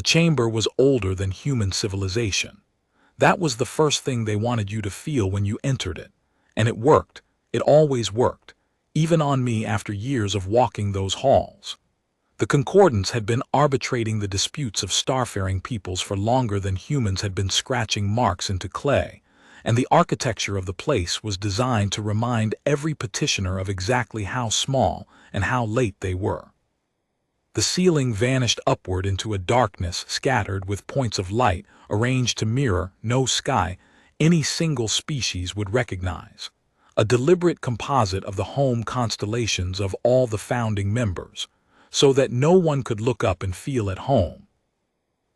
The chamber was older than human civilization. That was the first thing they wanted you to feel when you entered it. And it worked. It always worked, even on me after years of walking those halls. The Concordance had been arbitrating the disputes of starfaring peoples for longer than humans had been scratching marks into clay, and the architecture of the place was designed to remind every petitioner of exactly how small and how late they were. The ceiling vanished upward into a darkness scattered with points of light arranged to mirror no sky any single species would recognize, a deliberate composite of the home constellations of all the founding members, so that no one could look up and feel at home.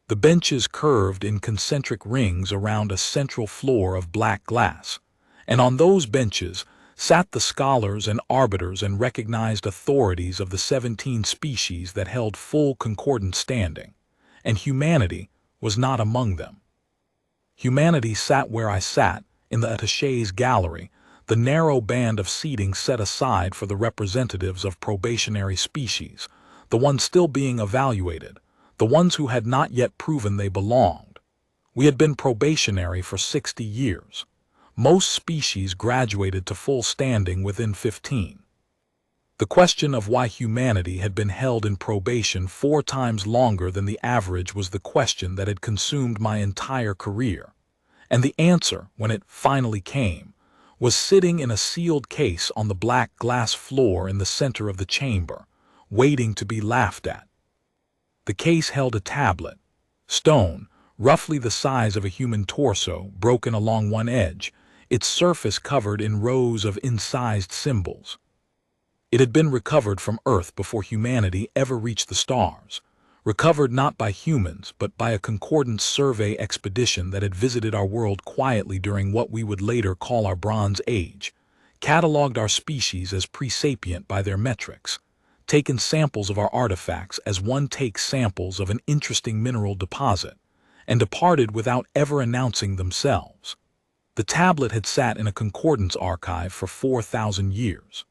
The benches curved in concentric rings around a central floor of black glass, and on those benches sat the scholars and arbiters and recognized authorities of the 17 species that held full concordant standing, and humanity was not among them. Humanity sat where I sat, in the attaché's gallery, the narrow band of seating set aside for the representatives of probationary species, the ones still being evaluated, the ones who had not yet proven they belonged. We had been probationary for 60 years. Most species graduated to full standing within 15. The question of why humanity had been held in probation 4 times longer than the average was the question that had consumed my entire career. And the answer, when it finally came, was sitting in a sealed case on the black glass floor in the center of the chamber, waiting to be laughed at. The case held a tablet, stone, roughly the size of a human torso, broken along one edge, its surface covered in rows of incised symbols. It had been recovered from Earth before humanity ever reached the stars, recovered not by humans but by a concordance survey expedition that had visited our world quietly during what we would later call our Bronze Age, cataloged our species as pre-sapient by their metrics, taken samples of our artifacts as one takes samples of an interesting mineral deposit, and departed without ever announcing themselves. The tablet had sat in a concordance archive for 4,000 years.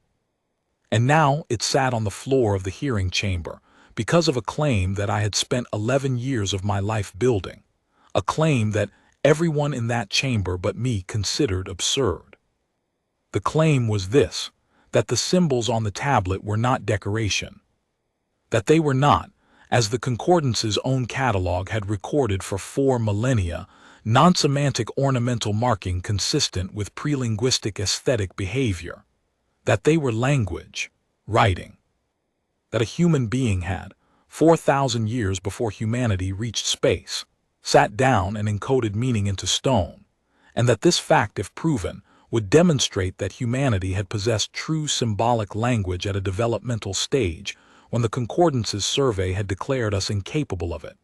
And now it sat on the floor of the hearing chamber because of a claim that I had spent 11 years of my life building, a claim that everyone in that chamber but me considered absurd. The claim was this, that the symbols on the tablet were not decoration, that they were not, as the Concordance's own catalog had recorded for 4 millennia, non-semantic ornamental marking consistent with pre-linguistic aesthetic behavior, that they were language, writing, that a human being had, 4,000 years before humanity reached space, sat down and encoded meaning into stone, and that this fact, if proven, would demonstrate that humanity had possessed true symbolic language at a developmental stage when the Concordance's survey had declared us incapable of it,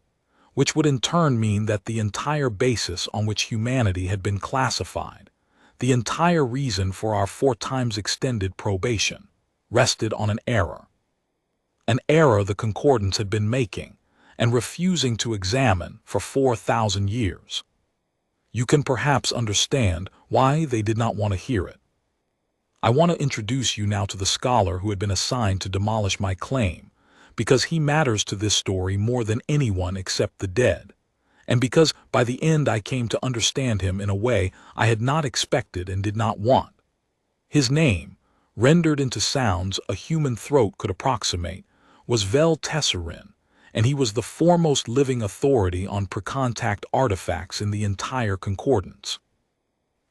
which would in turn mean that the entire basis on which humanity had been classified, the entire reason for our 4 times extended probation, rested on an error the Concordance had been making and refusing to examine for 4,000 years. You can perhaps understand why they did not want to hear it. I want to introduce you now to the scholar who had been assigned to demolish my claim, because he matters to this story more than anyone except the dead, and because by the end I came to understand him in a way I had not expected and did not want. His name, rendered into sounds a human throat could approximate, was Vel Tesserin, and he was the foremost living authority on pre-contact artifacts in the entire Concordance.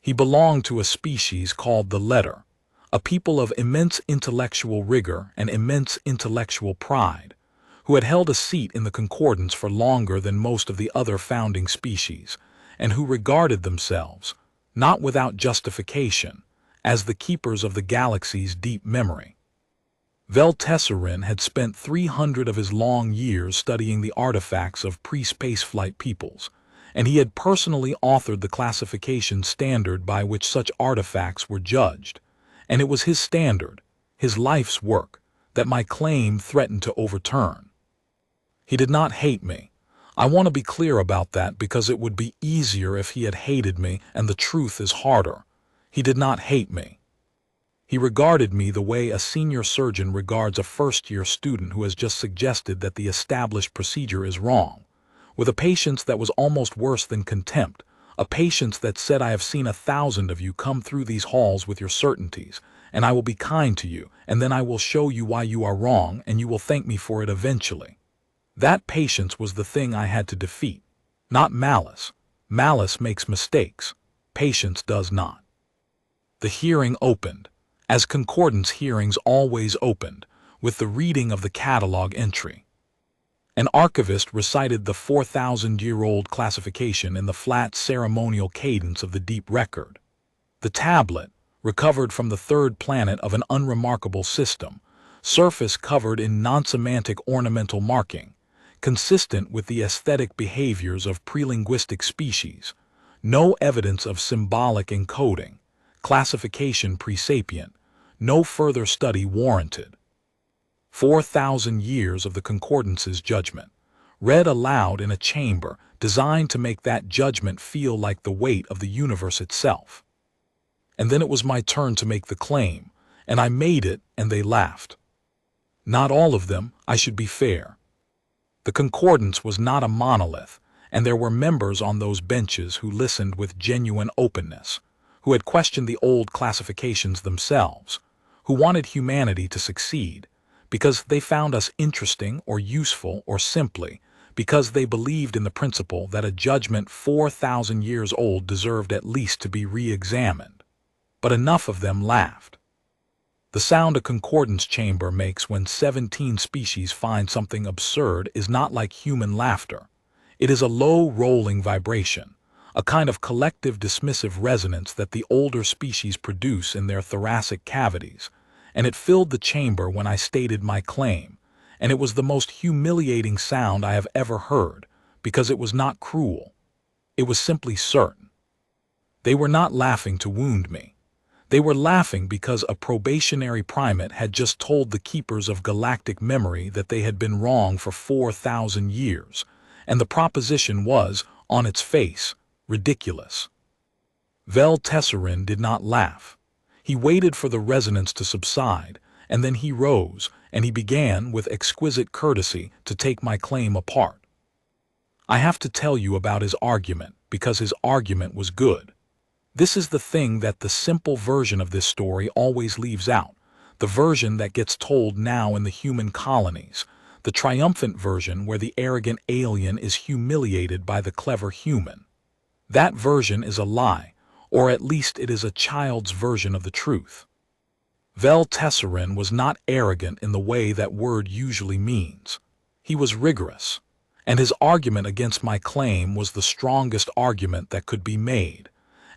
He belonged to a species called the Letter, a people of immense intellectual rigor and immense intellectual pride, who had held a seat in the Concordance for longer than most of the other founding species, and who regarded themselves, not without justification, as the keepers of the galaxy's deep memory. Vel Tesserin had spent 300 of his long years studying the artifacts of pre-spaceflight peoples, and he had personally authored the classification standard by which such artifacts were judged, and it was his standard, his life's work, that my claim threatened to overturn. He did not hate me. I want to be clear about that because it would be easier if he had hated me, and the truth is harder. He did not hate me. He regarded me the way a senior surgeon regards a first-year student who has just suggested that the established procedure is wrong, with a patience that was almost worse than contempt, a patience that said, "I have seen 1,000 of you come through these halls with your certainties, and I will be kind to you, and then I will show you why you are wrong, and you will thank me for it eventually." That patience was the thing I had to defeat, not malice. Malice makes mistakes. Patience does not. The hearing opened, as concordance hearings always opened, with the reading of the catalog entry. An archivist recited the 4,000-year-old classification in the flat ceremonial cadence of the deep record. The tablet, recovered from the third planet of an unremarkable system, surface covered in non-semantic ornamental marking, consistent with the aesthetic behaviors of prelinguistic species, no evidence of symbolic encoding, classification pre-sapient, no further study warranted. 4,000 years of the Concordance's judgment, read aloud in a chamber designed to make that judgment feel like the weight of the universe itself. And then it was my turn to make the claim, and I made it, and they laughed. Not all of them, I should be fair. The Concordance was not a monolith, and there were members on those benches who listened with genuine openness, who had questioned the old classifications themselves, who wanted humanity to succeed, because they found us interesting or useful, or simply because they believed in the principle that a judgment 4,000 years old deserved at least to be re-examined. But enough of them laughed. The sound a concordance chamber makes when 17 species find something absurd is not like human laughter. It is a low, rolling vibration, a kind of collective dismissive resonance that the older species produce in their thoracic cavities, and it filled the chamber when I stated my claim, and it was the most humiliating sound I have ever heard, because it was not cruel. It was simply certain. They were not laughing to wound me. They were laughing because a probationary primate had just told the keepers of galactic memory that they had been wrong for 4,000 years, and the proposition was, on its face, ridiculous. Vel Tesserin did not laugh. He waited for the resonance to subside, and then he rose, and he began, with exquisite courtesy, to take my claim apart. I have to tell you about his argument, because his argument was good. This is the thing that the simple version of this story always leaves out, the version that gets told now in the human colonies, the triumphant version where the arrogant alien is humiliated by the clever human. That version is a lie, or at least it is a child's version of the truth. Vel Tesserin was not arrogant in the way that word usually means. He was rigorous, and his argument against my claim was the strongest argument that could be made.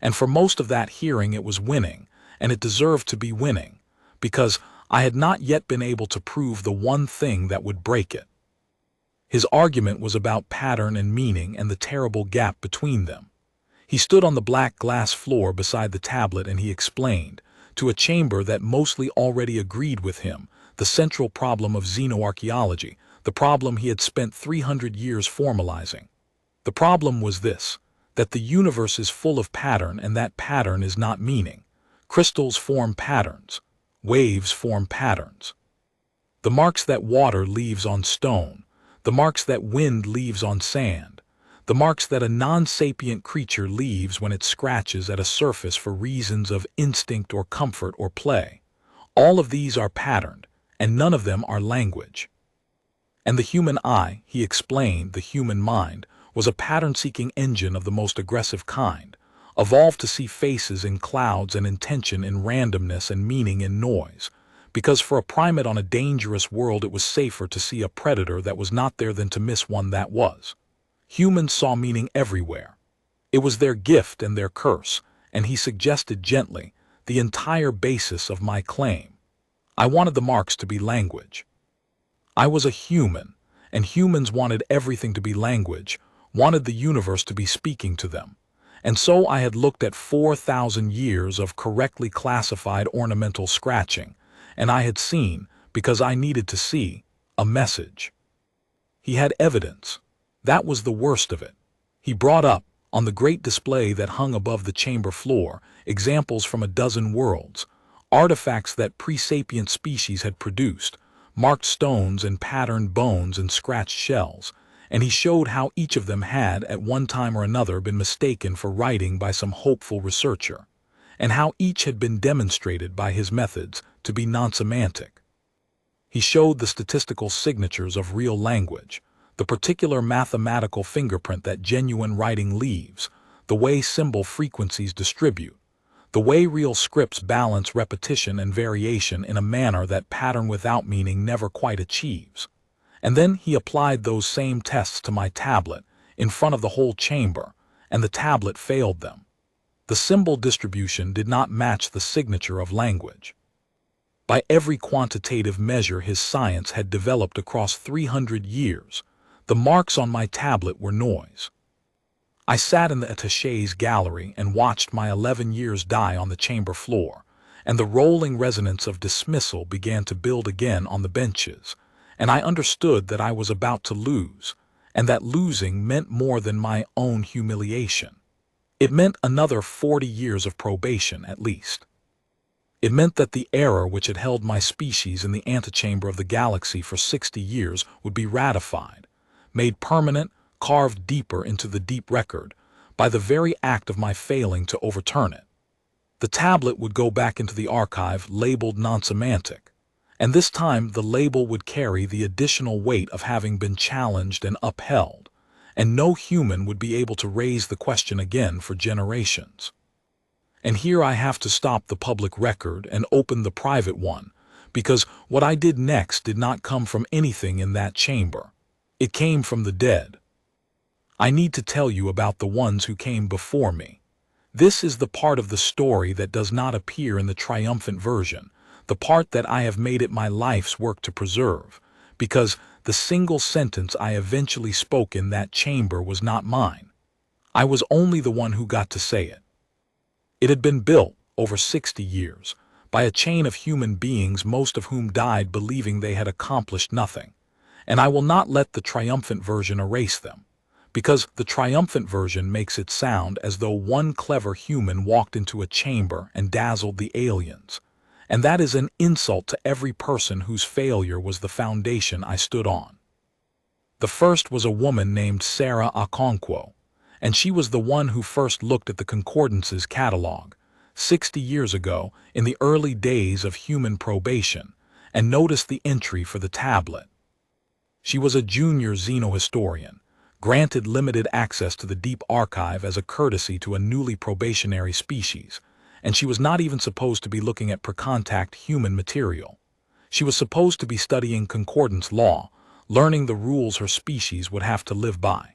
And for most of that hearing it was winning, and it deserved to be winning, because I had not yet been able to prove the one thing that would break it. His argument was about pattern and meaning and the terrible gap between them. He stood on the black glass floor beside the tablet and he explained, to a chamber that mostly already agreed with him, the central problem of xenoarchaeology, the problem he had spent 300 years formalizing. The problem was this: that the universe is full of pattern, and that pattern is not meaning. Crystals form patterns. Waves form patterns. The marks that water leaves on stone, the marks that wind leaves on sand, the marks that a non-sapient creature leaves when it scratches at a surface for reasons of instinct or comfort or play. All of these are patterned, and none of them are language. And the human eye, he explained, the human mind, was a pattern-seeking engine of the most aggressive kind, evolved to see faces in clouds and intention in randomness and meaning in noise, because for a primate on a dangerous world it was safer to see a predator that was not there than to miss one that was. Humans saw meaning everywhere. It was their gift and their curse, and he suggested gently, the entire basis of my claim. I wanted the marks to be language. I was a human, and humans wanted everything to be language, wanted the universe to be speaking to them. And so I had looked at 4,000 years of correctly classified ornamental scratching, and I had seen, because I needed to see, a message. He had evidence. That was the worst of it. He brought up, on the great display that hung above the chamber floor, examples from a dozen worlds, artifacts that pre-sapient species had produced, marked stones and patterned bones and scratched shells, and he showed how each of them had, at one time or another, been mistaken for writing by some hopeful researcher, and how each had been demonstrated by his methods to be non-semantic. He showed the statistical signatures of real language, the particular mathematical fingerprint that genuine writing leaves, the way symbol frequencies distribute, the way real scripts balance repetition and variation in a manner that pattern without meaning never quite achieves. And then he applied those same tests to my tablet in front of the whole chamber, and the tablet failed them. The symbol distribution did not match the signature of language. By every quantitative measure his science had developed across 300 years, the marks on my tablet were noise. I sat in the attaché's gallery and watched my 11 years die on the chamber floor, and the rolling resonance of dismissal began to build again on the benches, and I understood that I was about to lose, and that losing meant more than my own humiliation. It meant another 40 years of probation at least. It meant that the error which had held my species in the antechamber of the galaxy for 60 years would be ratified, made permanent, carved deeper into the deep record, by the very act of my failing to overturn it. The tablet would go back into the archive labeled non-semantic, and this time the label would carry the additional weight of having been challenged and upheld, and no human would be able to raise the question again for generations. And here I have to stop the public record and open the private one, because what I did next did not come from anything in that chamber. It came from the dead. I need to tell you about the ones who came before me. This is the part of the story that does not appear in the triumphant version, the part that I have made it my life's work to preserve, because the single sentence I eventually spoke in that chamber was not mine. I was only the one who got to say it. It had been built, over 60 years, by a chain of human beings, most of whom died believing they had accomplished nothing, and I will not let the triumphant version erase them, because the triumphant version makes it sound as though one clever human walked into a chamber and dazzled the aliens, and that is an insult to every person whose failure was the foundation I stood on. The first was a woman named Sarah Okonkwo, and she was the one who first looked at the Concordance's catalog, 60 years ago, in the early days of human probation, and noticed the entry for the tablet. She was a junior xenohistorian, granted limited access to the deep archive as a courtesy to a newly probationary species, and she was not even supposed to be looking at per-contact human material. She was supposed to be studying concordance law, learning the rules her species would have to live by.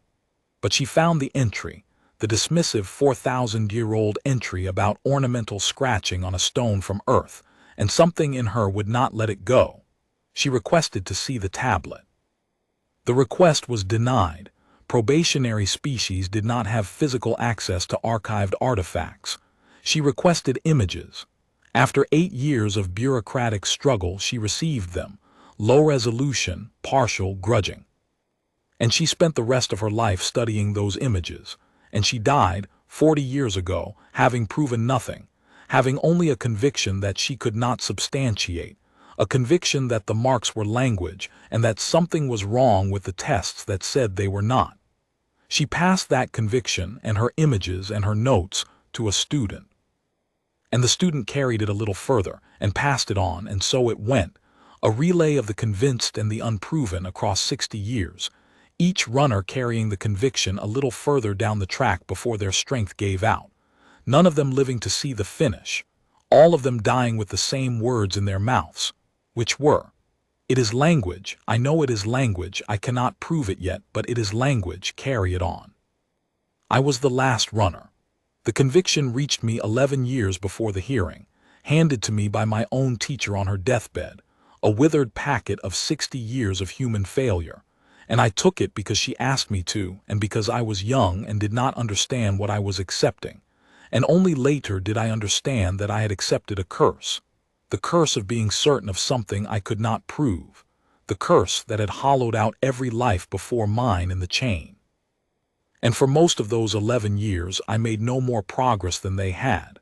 But she found the entry, the dismissive 4,000-year-old entry about ornamental scratching on a stone from Earth, and something in her would not let it go. She requested to see the tablet. The request was denied. Probationary species did not have physical access to archived artifacts. She requested images. After 8 years of bureaucratic struggle, she received them, low resolution, partial, grudging. And she spent the rest of her life studying those images, and she died 40 years ago, having proven nothing, having only a conviction that she could not substantiate, a conviction that the marks were language and that something was wrong with the tests that said they were not. She passed that conviction and her images and her notes to a student. And the student carried it a little further and passed it on, and so it went, a relay of the convinced and the unproven across 60 years, each runner carrying the conviction a little further down the track before their strength gave out, none of them living to see the finish, all of them dying with the same words in their mouths, which were, "It is language, I know it is language, I cannot prove it yet, but it is language, carry it on." I was the last runner. The conviction reached me 11 years before the hearing, handed to me by my own teacher on her deathbed, a withered packet of 60 years of human failure, and I took it because she asked me to, and because I was young and did not understand what I was accepting, and only later did I understand that I had accepted a curse, the curse of being certain of something I could not prove, the curse that had hollowed out every life before mine in the chain. And for most of those 11 years I made no more progress than they had.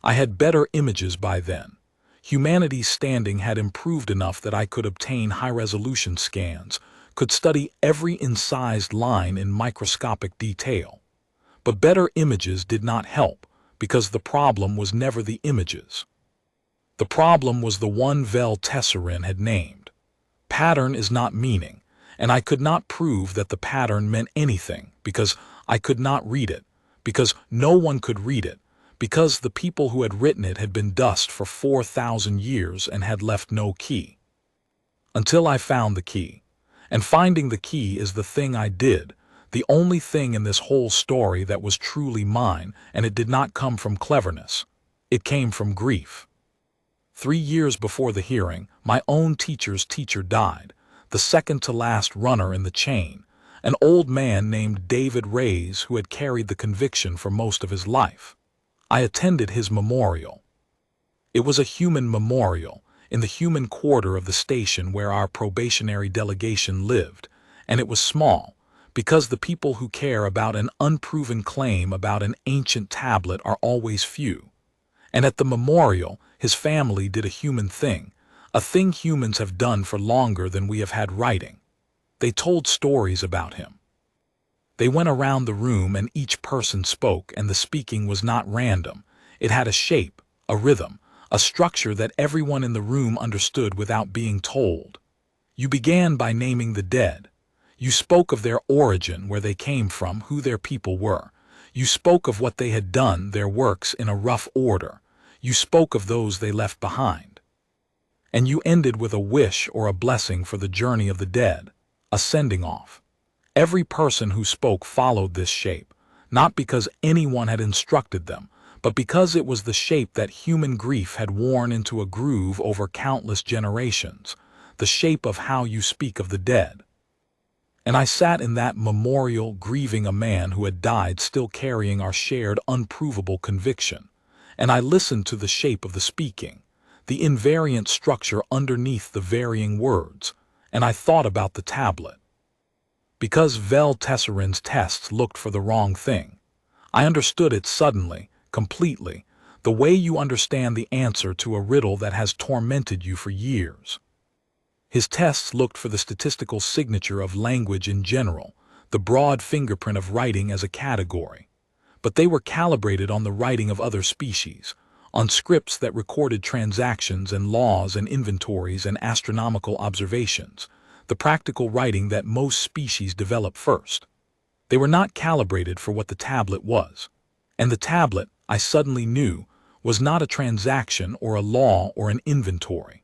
I had better images by then. Humanity's standing had improved enough that I could obtain high-resolution scans, could study every incised line in microscopic detail. But better images did not help, because the problem was never the images. The problem was the one Vel Tesserin had named. Pattern is not meaning, and I could not prove that the pattern meant anything, because I could not read it, because no one could read it, because the people who had written it had been dust for 4,000 years and had left no key. Until I found the key. And finding the key is the thing I did, the only thing in this whole story that was truly mine, and it did not come from cleverness. It came from grief. 3 years before the hearing, my own teacher's teacher died, the second to last runner in the chain, an old man named David Reyes who had carried the conviction for most of his life. I attended his memorial. It was a human memorial, in the human quarter of the station where our probationary delegation lived, and it was small, because the people who care about an unproven claim about an ancient tablet are always few. And at the memorial, his family did a human thing, a thing humans have done for longer than we have had writing. They told stories about him. They went around the room and each person spoke, and the speaking was not random. It had a shape, a rhythm, a structure that everyone in the room understood without being told. You began by naming the dead. You spoke of their origin, where they came from, who their people were. You spoke of what they had done, their works, in a rough order. You spoke of those they left behind. And you ended with a wish or a blessing for the journey of the dead, a sending off. Every person who spoke followed this shape, not because anyone had instructed them, but because it was the shape that human grief had worn into a groove over countless generations, the shape of how you speak of the dead. And I sat in that memorial grieving a man who had died, still carrying our shared unprovable conviction, and I listened to the shape of the speaking, the invariant structure underneath the varying words, and I thought about the tablet. Because Vel Tesserin's tests looked for the wrong thing, I understood it suddenly, completely, the way you understand the answer to a riddle that has tormented you for years. His tests looked for the statistical signature of language in general, the broad fingerprint of writing as a category. But they were calibrated on the writing of other species, on scripts that recorded transactions and laws and inventories and astronomical observations, the practical writing that most species develop first. They were not calibrated for what the tablet was. And the tablet, I suddenly knew, was not a transaction or a law or an inventory.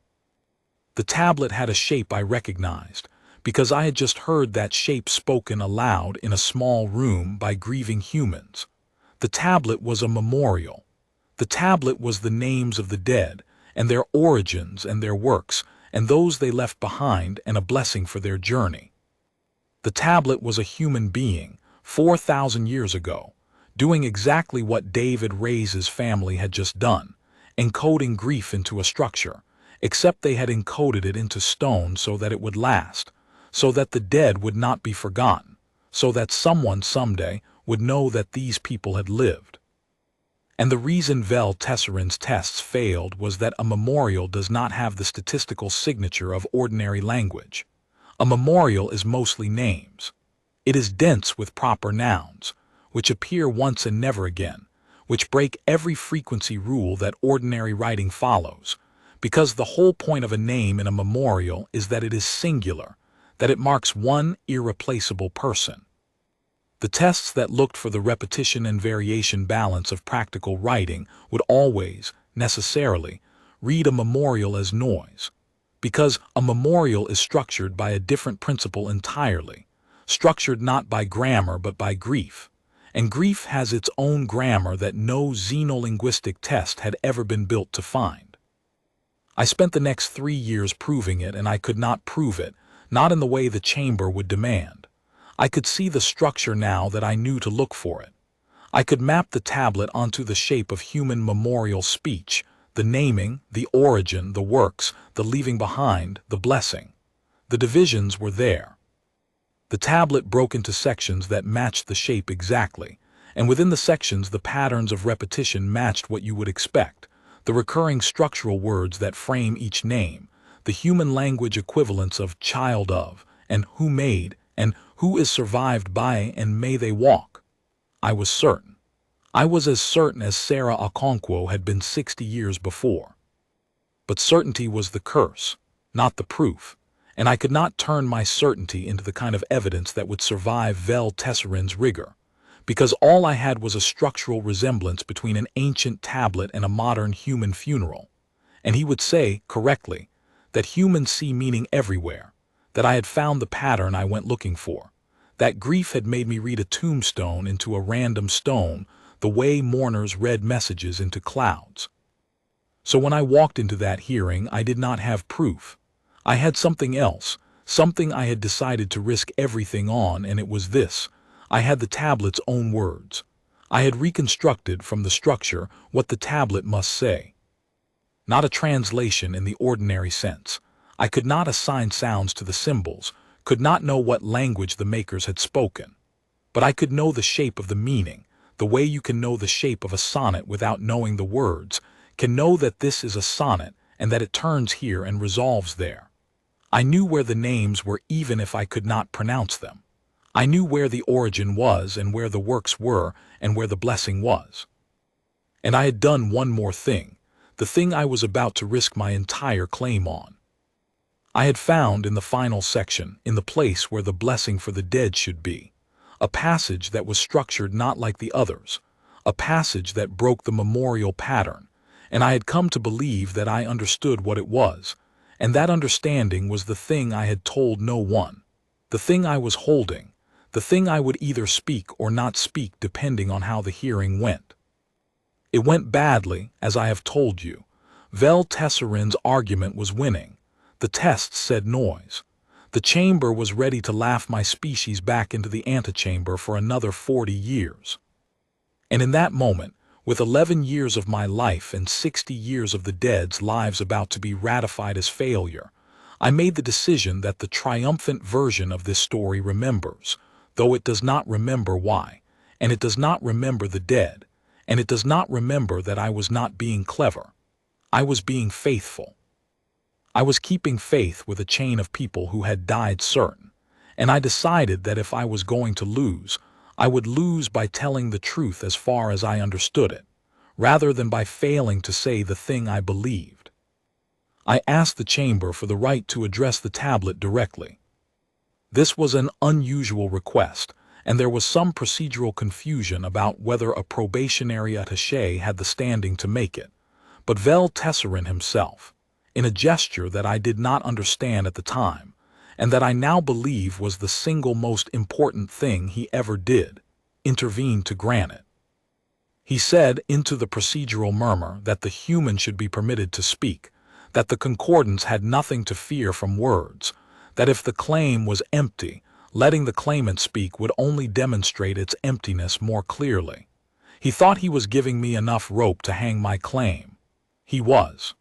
The tablet had a shape I recognized, because I had just heard that shape spoken aloud in a small room by grieving humans. The tablet was a memorial. The tablet was the names of the dead, and their origins and their works, and those they left behind, and a blessing for their journey. The tablet was a human being, 4,000 years ago, doing exactly what David Reyes's family had just done, encoding grief into a structure, except they had encoded it into stone so that it would last, so that the dead would not be forgotten, so that someone someday would know that these people had lived. And the reason Vel Tesserin's tests failed was that a memorial does not have the statistical signature of ordinary language. A memorial is mostly names. It is dense with proper nouns, which appear once and never again, which break every frequency rule that ordinary writing follows, because the whole point of a name in a memorial is that it is singular, that it marks one irreplaceable person. The tests that looked for the repetition and variation balance of practical writing would always, necessarily, read a memorial as noise, because a memorial is structured by a different principle entirely, structured not by grammar but by grief, and grief has its own grammar that no xenolinguistic test had ever been built to find. I spent the next 3 years proving it, and I could not prove it, not in the way the chamber would demand. I could see the structure now that I knew to look for it. I could map the tablet onto the shape of human memorial speech, the naming, the origin, the works, the leaving behind, the blessing. The divisions were there. The tablet broke into sections that matched the shape exactly, and within the sections the patterns of repetition matched what you would expect, the recurring structural words that frame each name, the human language equivalents of child of, and who made, and who is survived by, and may they walk. I was certain. I was as certain as Sarah Okonkwo had been 60 years before. But certainty was the curse, not the proof, and I could not turn my certainty into the kind of evidence that would survive Vel Tesserin's rigor, because all I had was a structural resemblance between an ancient tablet and a modern human funeral. And he would say, correctly, that humans see meaning everywhere, that I had found the pattern I went looking for, that grief had made me read a tombstone into a random stone, the way mourners read messages into clouds. So when I walked into that hearing, I did not have proof. I had something else, something I had decided to risk everything on, and it was this. I had the tablet's own words. I had reconstructed from the structure what the tablet must say. Not a translation in the ordinary sense. I could not assign sounds to the symbols, could not know what language the makers had spoken. But I could know the shape of the meaning, the way you can know the shape of a sonnet without knowing the words, can know that this is a sonnet and that it turns here and resolves there. I knew where the names were even if I could not pronounce them. I knew where the origin was and where the works were and where the blessing was. And I had done one more thing, the thing I was about to risk my entire claim on. I had found in the final section, in the place where the blessing for the dead should be, a passage that was structured not like the others, a passage that broke the memorial pattern, and I had come to believe that I understood what it was, and that understanding was the thing I had told no one, the thing I was holding, the thing I would either speak or not speak depending on how the hearing went. It went badly, as I have told you. Vel Tesserin's argument was winning. The tests said noise. The chamber was ready to laugh my species back into the antechamber for another 40 years. And in that moment, with 11 years of my life and 60 years of the dead's lives about to be ratified as failure, I made the decision that the triumphant version of this story remembers, though it does not remember why, and it does not remember the dead, and it does not remember that I was not being clever. I was being faithful. I was keeping faith with a chain of people who had died certain, and I decided that if I was going to lose, I would lose by telling the truth as far as I understood it, rather than by failing to say the thing I believed. I asked the chamber for the right to address the tablet directly. This was an unusual request, and there was some procedural confusion about whether a probationary attaché had the standing to make it, but Vel Tesserin himself, in a gesture that I did not understand at the time, and that I now believe was the single most important thing he ever did, intervened to grant it. He said into the procedural murmur that the human should be permitted to speak, that the concordance had nothing to fear from words, that if the claim was empty, letting the claimant speak would only demonstrate its emptiness more clearly. He thought he was giving me enough rope to hang my claim. He was.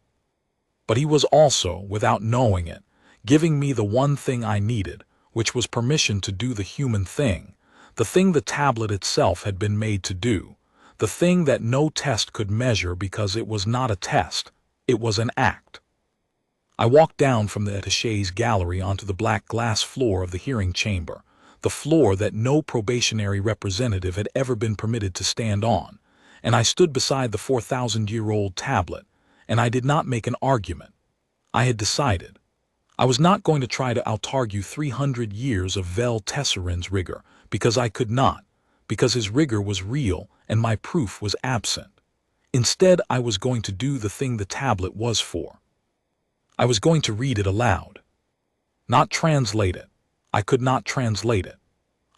But he was also, without knowing it, giving me the one thing I needed, which was permission to do the human thing, the thing the tablet itself had been made to do, the thing that no test could measure because it was not a test, it was an act. I walked down from the attaché's gallery onto the black glass floor of the hearing chamber, the floor that no probationary representative had ever been permitted to stand on, and I stood beside the 4,000-year-old tablet, and I did not make an argument. I had decided. I was not going to try to outargue 300 years of Vel Tesserin's rigor, because I could not, because his rigor was real and my proof was absent. Instead, I was going to do the thing the tablet was for. I was going to read it aloud. Not translate it. I could not translate it.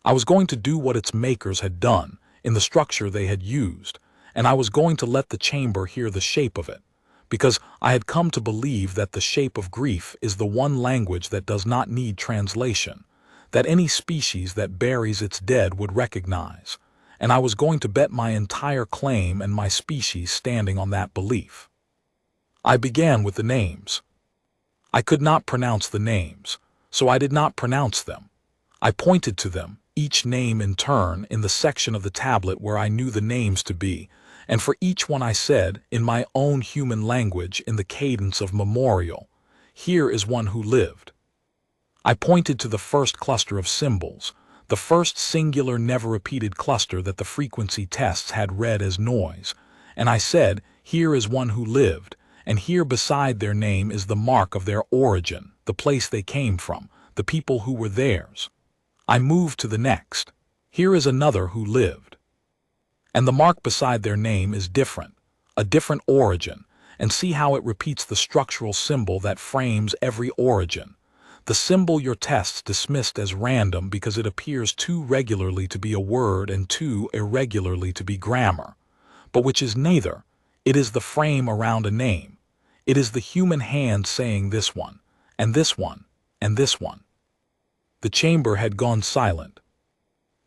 I was going to do what its makers had done, in the structure they had used, and I was going to let the chamber hear the shape of it, because I had come to believe that the shape of grief is the one language that does not need translation, that any species that buries its dead would recognize, and I was going to bet my entire claim and my species standing on that belief. I began with the names. I could not pronounce the names, so I did not pronounce them. I pointed to them, each name in turn, in the section of the tablet where I knew the names to be, and for each one I said, in my own human language, in the cadence of memorial, "Here is one who lived." I pointed to the first cluster of symbols, the first singular never-repeated cluster that the frequency tests had read as noise, and I said, here is one who lived, and here beside their name is the mark of their origin, the place they came from, the people who were theirs. I moved to the next. Here is another who lived. And the mark beside their name is different, a different origin, and see how it repeats the structural symbol that frames every origin. The symbol your tests dismissed as random because it appears too regularly to be a word and too irregularly to be grammar, but which is neither. It is the frame around a name. It is the human hand saying this one, and this one, and this one. The chamber had gone silent.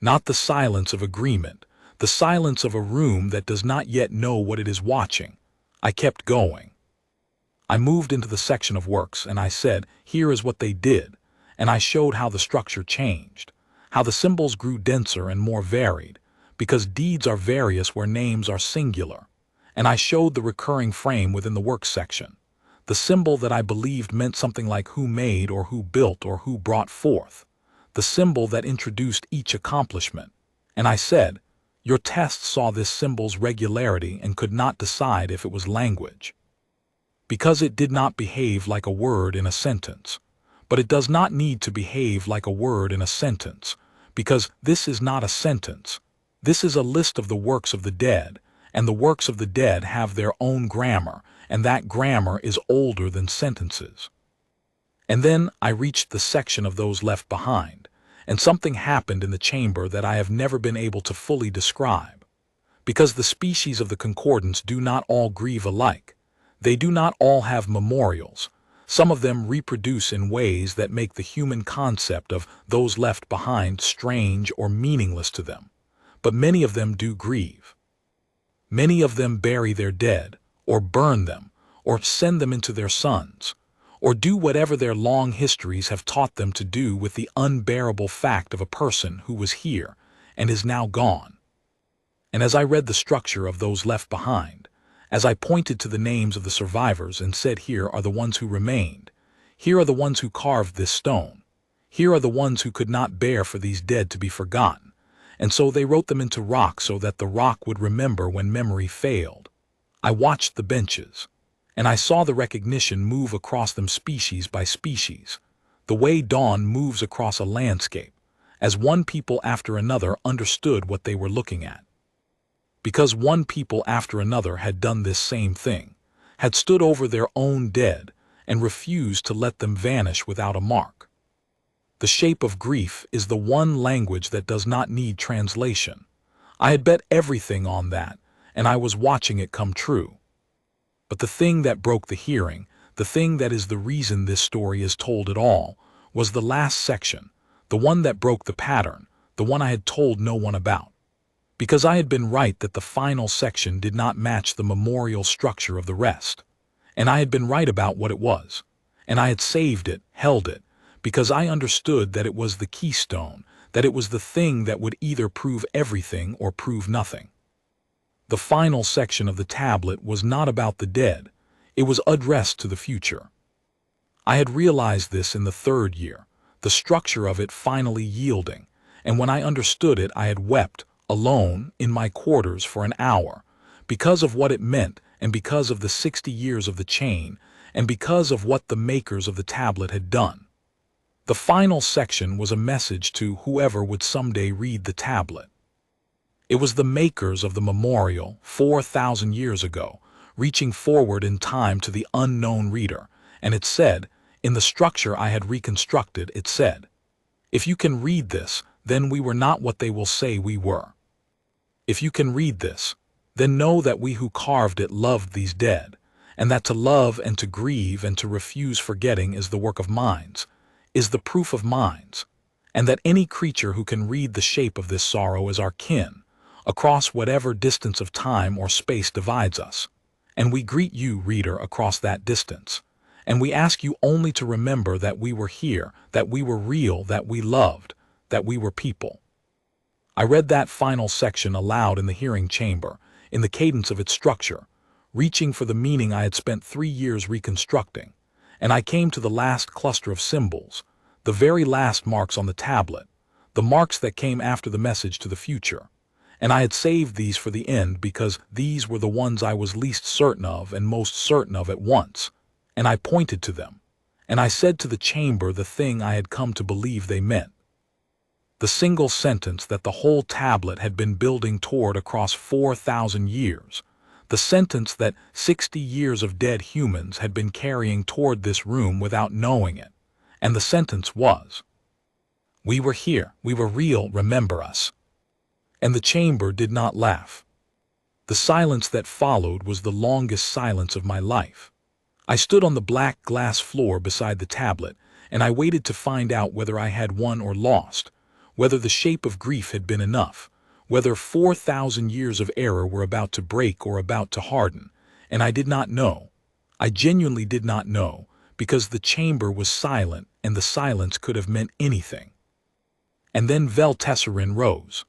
Not the silence of agreement, the silence of a room that does not yet know what it is watching. I kept going. I moved into the section of works, and I said, here is what they did, and I showed how the structure changed, how the symbols grew denser and more varied, because deeds are various where names are singular, and I showed the recurring frame within the works section, the symbol that I believed meant something like who made or who built or who brought forth, the symbol that introduced each accomplishment, and I said, your tests saw this symbol's regularity and could not decide if it was language. Because it did not behave like a word in a sentence. But it does not need to behave like a word in a sentence, because this is not a sentence. This is a list of the works of the dead, and the works of the dead have their own grammar, and that grammar is older than sentences. And then I reached the section of those left behind, and something happened in the chamber that I have never been able to fully describe. Because the species of the concordance do not all grieve alike. They do not all have memorials. Some of them reproduce in ways that make the human concept of those left behind strange or meaningless to them. But many of them do grieve. Many of them bury their dead, or burn them, or send them into their sons, or do whatever their long histories have taught them to do with the unbearable fact of a person who was here and is now gone. And as I read the structure of those left behind, as I pointed to the names of the survivors and said, here are the ones who remained, here are the ones who carved this stone, here are the ones who could not bear for these dead to be forgotten, and so they wrote them into rock so that the rock would remember when memory failed. I watched the benches, and I saw the recognition move across them species by species, the way dawn moves across a landscape, as one people after another understood what they were looking at. Because one people after another had done this same thing, had stood over their own dead and refused to let them vanish without a mark. The shape of grief is the one language that does not need translation. I had bet everything on that, and I was watching it come true. But the thing that broke the hearing, the thing that is the reason this story is told at all, was the last section, the one that broke the pattern, the one I had told no one about. Because I had been right that the final section did not match the memorial structure of the rest. And I had been right about what it was. And I had saved it, held it, because I understood that it was the keystone, that it was the thing that would either prove everything or prove nothing. The final section of the tablet was not about the dead. It was addressed to the future. I had realized this in the third year, the structure of it finally yielding, and when I understood it, I had wept, alone in my quarters for an hour, because of what it meant and because of the 60 years of the chain and because of what the makers of the tablet had done. The final section was a message to whoever would someday read the tablet. It was the makers of the memorial 4,000 years ago, reaching forward in time to the unknown reader, and it said, in the structure I had reconstructed, it said, if you can read this, then we were not what they will say we were. If you can read this, then know that we who carved it loved these dead, and that to love and to grieve and to refuse forgetting is the work of minds, is the proof of minds, and that any creature who can read the shape of this sorrow is our kin, across whatever distance of time or space divides us. And we greet you, reader, across that distance, and we ask you only to remember that we were here, that we were real, that we loved, that we were people. I read that final section aloud in the hearing chamber, in the cadence of its structure, reaching for the meaning I had spent 3 years reconstructing, and I came to the last cluster of symbols, the very last marks on the tablet, the marks that came after the message to the future. And I had saved these for the end because these were the ones I was least certain of and most certain of at once. And I pointed to them. And I said to the chamber the thing I had come to believe they meant. The single sentence that the whole tablet had been building toward across 4,000 years. The sentence that 60 years of dead humans had been carrying toward this room without knowing it. And the sentence was, "We were here, we were real, remember us." And the chamber did not laugh. The silence that followed was the longest silence of my life. I stood on the black glass floor beside the tablet, and I waited to find out whether I had won or lost, whether the shape of grief had been enough, whether 4,000 years of error were about to break or about to harden, and I did not know. I genuinely did not know, because the chamber was silent and the silence could have meant anything. And then Tesserin rose.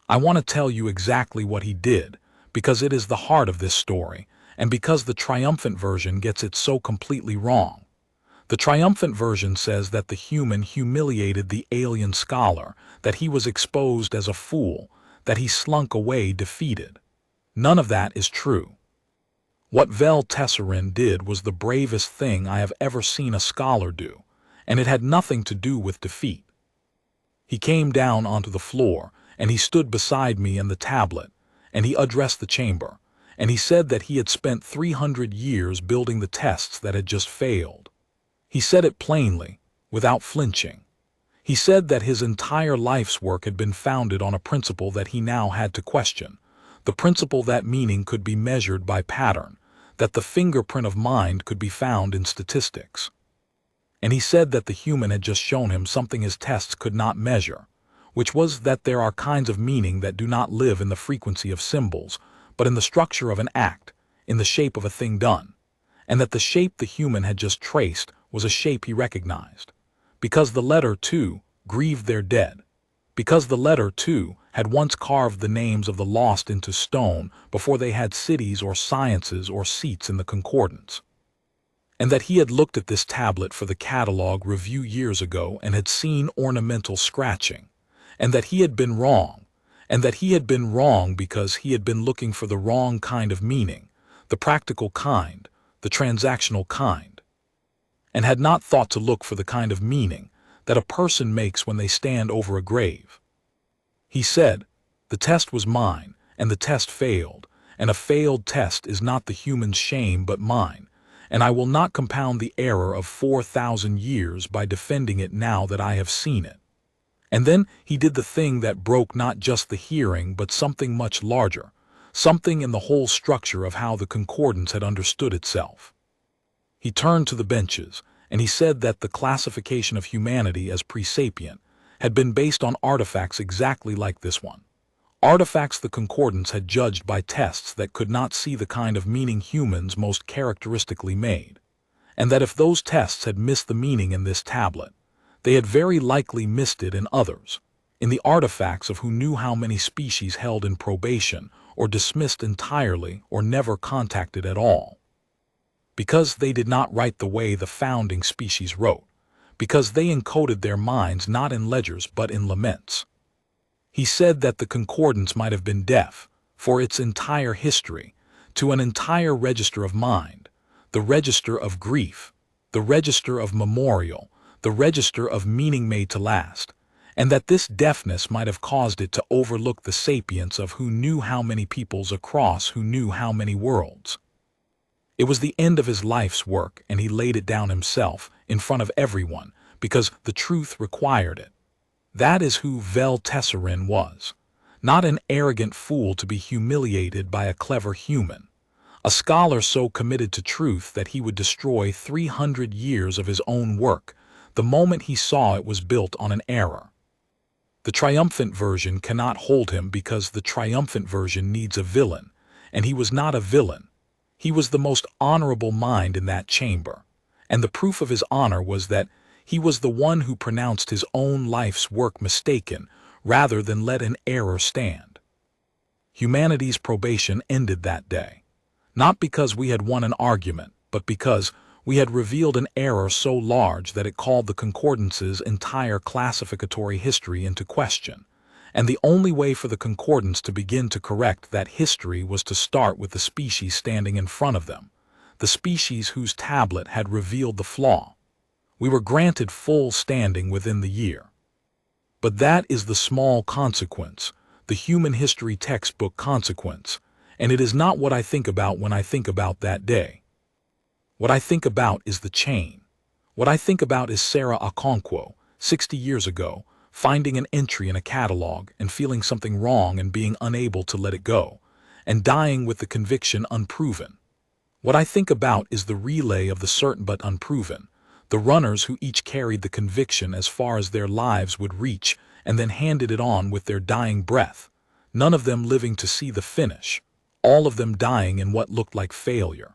I want to tell you exactly what he did, because it is the heart of this story, and because the triumphant version gets it so completely wrong. The triumphant version says that the human humiliated the alien scholar, that he was exposed as a fool, that he slunk away defeated. None of that is true. What Tesserin did was the bravest thing I have ever seen a scholar do, and it had nothing to do with defeat. He came down onto the floor, and he stood beside me and the tablet, and he addressed the chamber, and he said that he had spent 300 years building the tests that had just failed. He said it plainly, without flinching. He said that his entire life's work had been founded on a principle that he now had to question, the principle that meaning could be measured by pattern, that the fingerprint of mind could be found in statistics. And he said that the human had just shown him something his tests could not measure, which was that there are kinds of meaning that do not live in the frequency of symbols, but in the structure of an act, in the shape of a thing done, and that the shape the human had just traced was a shape he recognized, because the letter, too, grieved their dead, because the letter, too, had once carved the names of the lost into stone before they had cities or sciences or seats in the concordance, and that he had looked at this tablet for the catalog review years ago and had seen ornamental scratching, and that he had been wrong, and that he had been wrong because he had been looking for the wrong kind of meaning, the practical kind, the transactional kind, and had not thought to look for the kind of meaning that a person makes when they stand over a grave. He said, "The test was mine, and the test failed, and a failed test is not the human's shame but mine, and I will not compound the error of 4,000 years by defending it now that I have seen it." And then he did the thing that broke not just the hearing but something much larger, something in the whole structure of how the concordance had understood itself. He turned to the benches, and he said that the classification of humanity as pre-sapient had been based on artifacts exactly like this one. Artifacts the concordance had judged by tests that could not see the kind of meaning humans most characteristically made, and that if those tests had missed the meaning in this tablet, they had very likely missed it in others, in the artifacts of who knew how many species held in probation or dismissed entirely or never contacted at all. Because they did not write the way the founding species wrote, because they encoded their minds not in ledgers but in laments. He said that the concordance might have been deaf, for its entire history, to an entire register of mind, the register of grief, the register of memorial, the register of meaning made to last, and that this deafness might have caused it to overlook the sapience of who knew how many peoples across who knew how many worlds. It was the end of his life's work, and he laid it down himself, in front of everyone, because the truth required it. That is who Tesserin was. Not an arrogant fool to be humiliated by a clever human. A scholar so committed to truth that he would destroy 300 years of his own work the moment he saw it was built on an error. The triumphant version cannot hold him because the triumphant version needs a villain, and he was not a villain. He was the most honorable mind in that chamber, and the proof of his honor was that he was the one who pronounced his own life's work mistaken rather than let an error stand. Humanity's probation ended that day, not because we had won an argument, but because We had revealed an error so large that it called the concordance's entire classificatory history into question, and the only way for the concordance to begin to correct that history was to start with the species standing in front of them, the species whose tablet had revealed the flaw. We were granted full standing within the year. But that is the small consequence, the human history textbook consequence, and it is not what I think about when I think about that day. What I think about is the chain. What I think about is Sarah Okonkwo, 60 years ago, finding an entry in a catalog and feeling something wrong and being unable to let it go, and dying with the conviction unproven. What I think about is the relay of the certain but unproven, the runners who each carried the conviction as far as their lives would reach and then handed it on with their dying breath, none of them living to see the finish, all of them dying in what looked like failure.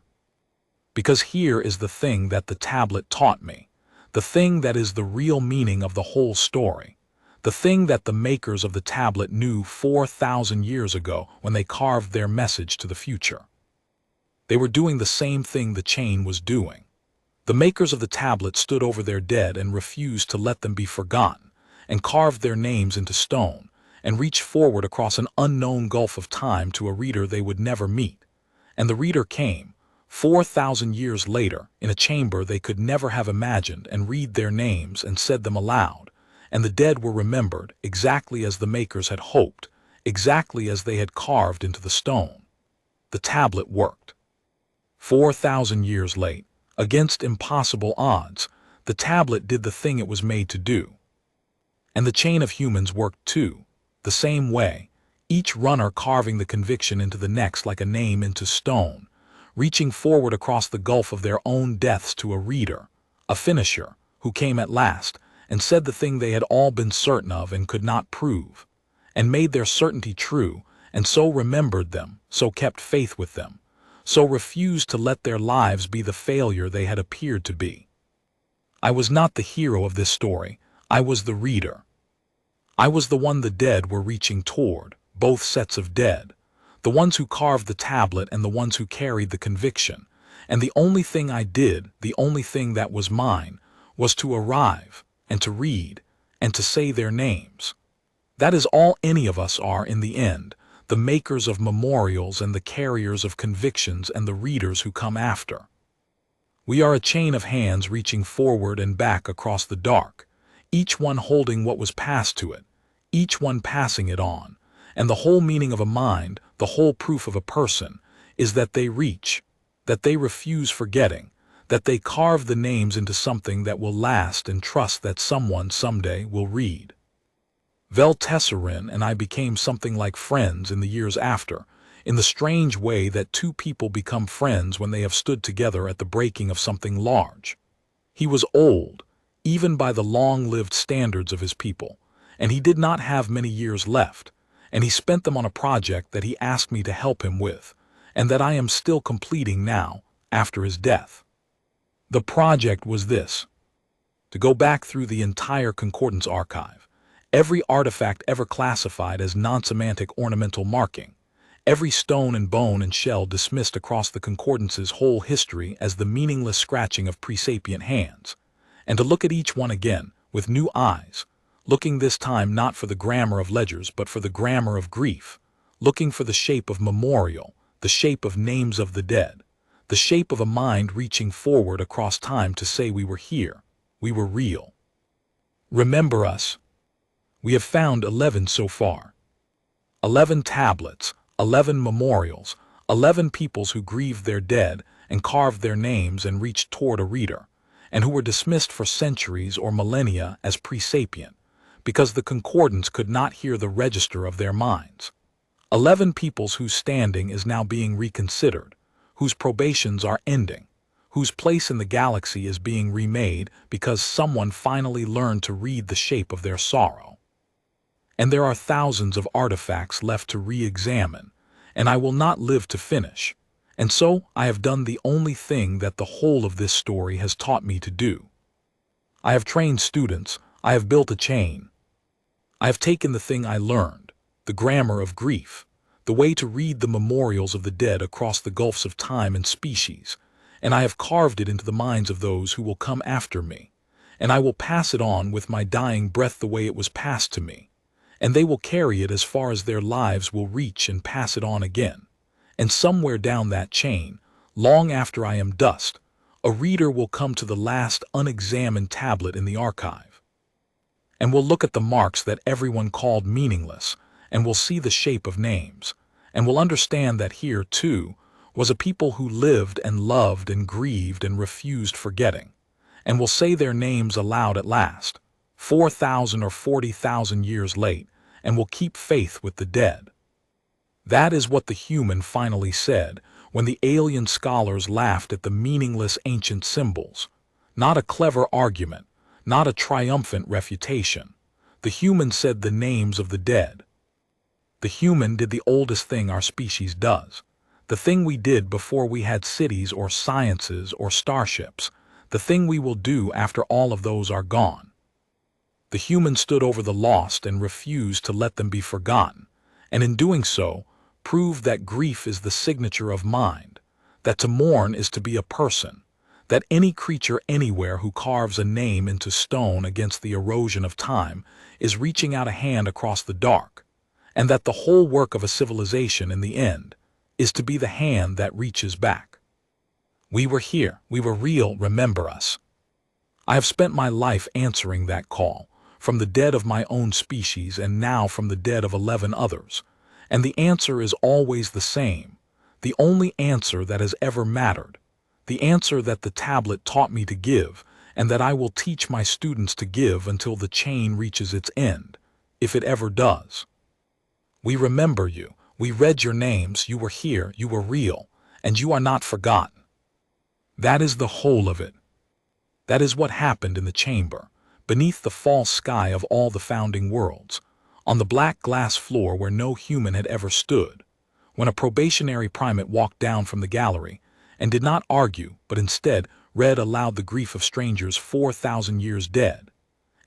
Because here is the thing that the tablet taught me, the thing that is the real meaning of the whole story, the thing that the makers of the tablet knew 4,000 years ago when they carved their message to the future. They were doing the same thing the chain was doing. The makers of the tablet stood over their dead and refused to let them be forgotten, and carved their names into stone, and reached forward across an unknown gulf of time to a reader they would never meet. And the reader came, 4,000 years later, in a chamber they could never have imagined, and read their names and said them aloud, and the dead were remembered exactly as the makers had hoped, exactly as they had carved into the stone. The tablet worked. 4,000 years late, against impossible odds, the tablet did the thing it was made to do. And the chain of humans worked too, the same way, each runner carving the conviction into the next like a name into stone, reaching forward across the gulf of their own deaths to a reader, a finisher, who came at last, and said the thing they had all been certain of and could not prove, and made their certainty true, and so remembered them, so kept faith with them, so refused to let their lives be the failure they had appeared to be. I was not the hero of this story, I was the reader. I was the one the dead were reaching toward, both sets of dead, the ones who carved the tablet and the ones who carried the conviction, and the only thing I did, the only thing that was mine, was to arrive, and to read, and to say their names. That is all any of us are in the end, the makers of memorials and the carriers of convictions and the readers who come after. We are a chain of hands reaching forward and back across the dark, each one holding what was passed to it, each one passing it on, and the whole meaning of a mind, the whole proof of a person, is that they reach, that they refuse forgetting, that they carve the names into something that will last and trust that someone someday will read. Vel Tesserin and I became something like friends in the years after, in the strange way that two people become friends when they have stood together at the breaking of something large. He was old, even by the long-lived standards of his people, and he did not have many years left, and he spent them on a project that he asked me to help him with, and that I am still completing now, after his death. The project was this: to go back through the entire concordance archive, every artifact ever classified as non-semantic ornamental marking, every stone and bone and shell dismissed across the concordance's whole history as the meaningless scratching of pre-sapient hands, and to look at each one again, with new eyes, looking this time not for the grammar of ledgers but for the grammar of grief, looking for the shape of memorial, the shape of names of the dead, the shape of a mind reaching forward across time to say we were here, we were real. Remember us. We have found 11 so far. 11 tablets, 11 memorials, 11 peoples who grieved their dead and carved their names and reached toward a reader, and who were dismissed for centuries or millennia as pre-sapient, because the concordance could not hear the register of their minds. 11 peoples whose standing is now being reconsidered, whose probations are ending, whose place in the galaxy is being remade because someone finally learned to read the shape of their sorrow. And there are thousands of artifacts left to re-examine, and I will not live to finish, and so I have done the only thing that the whole of this story has taught me to do. I have trained students, I have built a chain. I have taken the thing I learned, the grammar of grief, the way to read the memorials of the dead across the gulfs of time and species, and I have carved it into the minds of those who will come after me, and I will pass it on with my dying breath the way it was passed to me, and they will carry it as far as their lives will reach and pass it on again, and somewhere down that chain, long after I am dust, a reader will come to the last unexamined tablet in the archive, and will look at the marks that everyone called meaningless, and will see the shape of names, and will understand that here, too, was a people who lived and loved and grieved and refused forgetting, and will say their names aloud at last, 4,000 or 40,000 years late, and will keep faith with the dead. That is what the human finally said when the alien scholars laughed at the meaningless ancient symbols. Not a clever argument, not a triumphant refutation. The human said the names of the dead. The human did the oldest thing our species does, the thing we did before we had cities or sciences or starships, the thing we will do after all of those are gone. The human stood over the lost and refused to let them be forgotten, and in doing so, proved that grief is the signature of mind, that to mourn is to be a person, that any creature anywhere who carves a name into stone against the erosion of time is reaching out a hand across the dark, and that the whole work of a civilization in the end is to be the hand that reaches back. We were here, we were real, remember us. I have spent my life answering that call, from the dead of my own species and now from the dead of 11 others, and the answer is always the same, the only answer that has ever mattered, the answer that the tablet taught me to give and that I will teach my students to give until the chain reaches its end, if it ever does. We remember you, we read your names, you were here, you were real, and you are not forgotten. That is the whole of it. That is what happened in the chamber, beneath the false sky of all the founding worlds, on the black glass floor where no human had ever stood, when a probationary primate walked down from the gallery and did not argue but instead read aloud the grief of strangers 4,000 years dead,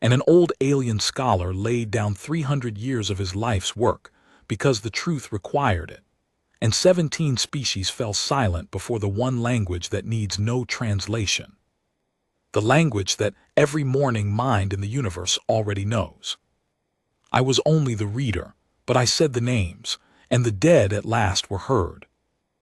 and an old alien scholar laid down 300 years of his life's work because the truth required it, and 17 species fell silent before the one language that needs no translation, the language that every mourning mind in the universe already knows. I was only the reader, but I said the names, and the dead at last were heard.